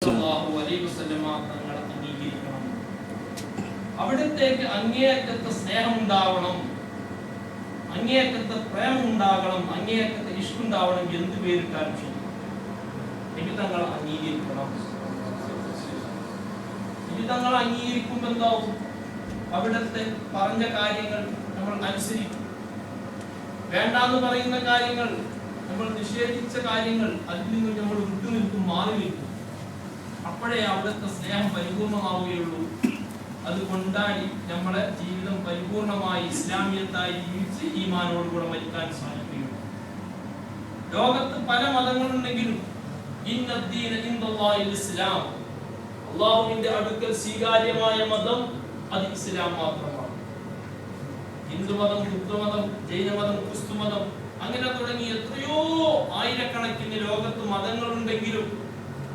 സല്ലല്ലാഹു അലൈഹി വസല്ലം തങ്ങളെ അംഗീകരിക്കണം. അവിടത്തേക്ക് അങ്ങേയറ്റത്തെ സ്നേഹം ഉണ്ടാവണം, അങ്ങേയറ്റത്തെ പ്രേമം ഉണ്ടാകണം, അങ്ങേയറ്റത്തെ ഇഷ്ടുണ്ടാവണം. എന്ത് പേരിട്ടാലും ശരി നബി തങ്ങളെ അംഗീകരിക്കണം. നബി തങ്ങളെ അംഗീകരിക്കുമ്പോൾ എന്താവും? അവിടുത്തെ പറഞ്ഞ കാര്യങ്ങൾ നമ്മൾ അനുസരിക്കും. വേണ്ടാന്ന് പറയുന്ന കാര്യങ്ങൾ, നമ്മൾ നിഷേധിച്ച കാര്യങ്ങൾ, അതിൽ നിന്ന് നമ്മൾ വിട്ടുനിൽക്കും, മാറി നിൽക്കും. അപ്പോഴേ അവിടുത്തെ സ്നേഹം പരിപൂർണമാവുകയുള്ളൂ. അതുകൊണ്ടായി നമ്മുടെ ജീവിതം പരിപൂർണമായി ഇസ്ലാമിയത്തായി ജീവിച്ച് ഈമാനോടുകൂടെ മരിക്കാൻ സാധിക്കുകയുള്ളൂ. ലോകത്ത് പല മതങ്ങളുണ്ടെങ്കിലും ഇന്നദ്ദീന ഇൻദല്ലാഹിൽ ഇസ്ലാം, അല്ലാഹുവിന്റെ അടുക്കൽ സ്വീകാര്യമായ മതം അത് ഇസ്ലാം മാത്രമാണ്. ഹിന്ദുമതം, ബുദ്ധമതം, ജൈനമതം, ക്രിസ്തുമതം അങ്ങനെ തുടങ്ങി എത്രയോ ആയിരക്കണക്കിന് ലോകത്ത് മതങ്ങളുണ്ടെങ്കിലും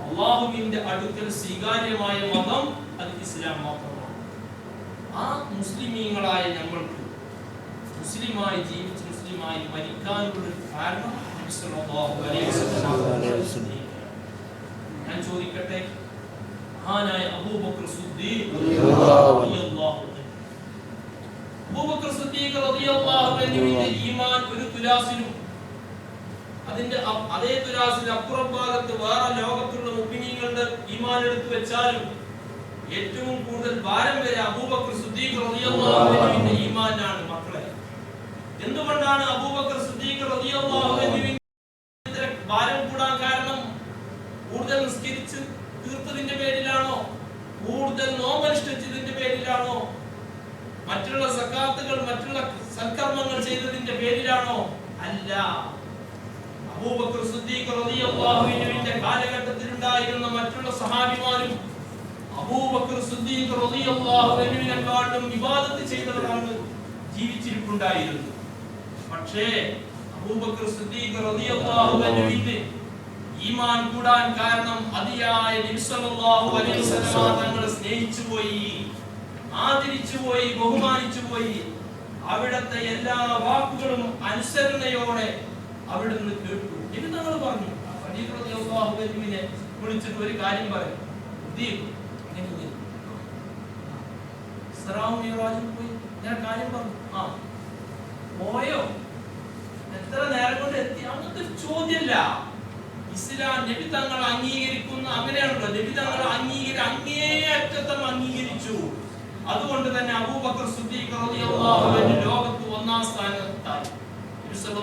അല്ലാഹുവിന്റെ അടുക്കൽ സ്വീകാര്യമായ മതം അത് ഇസ്ലാം മാത്രമാണ്. ആ മുസ്ലിമീങ്ങളായ നമ്മൾക്ക് മുസ്ലിമായി ജീവിച്ച് മുസ്ലിമായി മരിക്കാനുള്ള കാരണം നബി സല്ലല്ലാഹു അലൈഹി വസല്ലം. ഞാൻ ചോദിക്കട്ടെ, മഹാനായ അബൂബക്കർ സിദ്ദീഖ് റളിയല്ലാഹു അൻഹുവിന്റെ ഈമാൻ ഒരു തുലാസിലും അതിന്റെ അതേ തുലാസിൽ അപ്പുറം ഭാഗത്ത് വേറെ ലോകത്തുള്ള മുഅ്മിനീങ്ങളുടെ ഈമാൻ എടുത്തു വെച്ചാലും ഏറ്റവും കൂടുതൽ ഭാരം വരെ അബൂബക്കർ സിദ്ദീഖ് റളിയല്ലാഹു അൻഹുവിന്റെ ഈമാനാണ്. മക്കളെ, എന്തുകൊണ്ടാണ് അബൂബക്കർ സിദ്ദീഖ് റളിയല്ലാഹു അൻഹുവിന്റെ ഭാരം കൂടാൻ കാരണം? കൂടുതൽ നിസ്കരിച്ച് തീർത്തതിന്റെ പേരിലാണോ? കൂടുതൽ നോമ്പനുഷ്ഠിച്ചതിന്റെ പേരിലാണോ? മറ്റുള്ള സക്കാത്തുകൾ, മറ്റുള്ള സൽക്കർമ്മങ്ങൾ ചെയ്തതിന്റെ പേരിലാണോ? അല്ല. അബൂബക്കർ സിദ്ദീഖ് റളിയല്ലാഹു അൻഹുവിന്റെ കാലഘട്ടത്തിൽ ഉണ്ടായിരുന്ന മറ്റുള്ള സഹാബിമാരും അബൂബക്കർ സിദ്ദീഖ് റളിയല്ലാഹു അൻഹുവിനെക്കാളും ഇബാദത്ത് ചെയ്തവരാണ് ജീവിച്ചിരിപ്പുണ്ടായിരുന്നത്. പക്ഷേ അബൂബക്കർ സിദ്ദീഖ് റളിയല്ലാഹു അൻഹുവിന്റെ ഈമാൻ കൂടാൻ കാരണം അതിയായ നബി സല്ലല്ലാഹു അലൈഹി വസല്ലം തങ്ങളെ സ്നേഹിച്ചു പോയി, ആദരിച്ചു പോയി, ബഹുമാനിച്ചു പോയി. അവിടുത്തെ എല്ലാ വാക്കുകളും അനുസരണയോടെ അവിടുന്ന് കേട്ടു. നബി തങ്ങൾ പറഞ്ഞു, ഖദീജ റളിയല്ലാഹു അൻഹയെ വിളിച്ചിട്ട് ഒരു കാര്യം പറഞ്ഞു. ഇസ്രാഉം മിഅ്റാജും പോയി, ഞാൻ കാര്യം പറഞ്ഞു. പോയോ? എത്ര നേരം കൊണ്ട് എത്തി? അങ്ങനത്തെ ചോദ്യമില്ല. ഇസ്ലാം നബി തങ്ങൾ അംഗീകരിക്കുന്ന, അങ്ങനെയാണല്ലോ, നബി തങ്ങൾ അങ്ങേയറ്റം അംഗീകരിച്ചു. അതുകൊണ്ട് തന്നെ അബൂബക്കർ സിദ്ദീഖ് റളിയല്ലാഹു അൻഹു ലോകത്ത് ഒന്നാം സ്ഥാനത്തായി.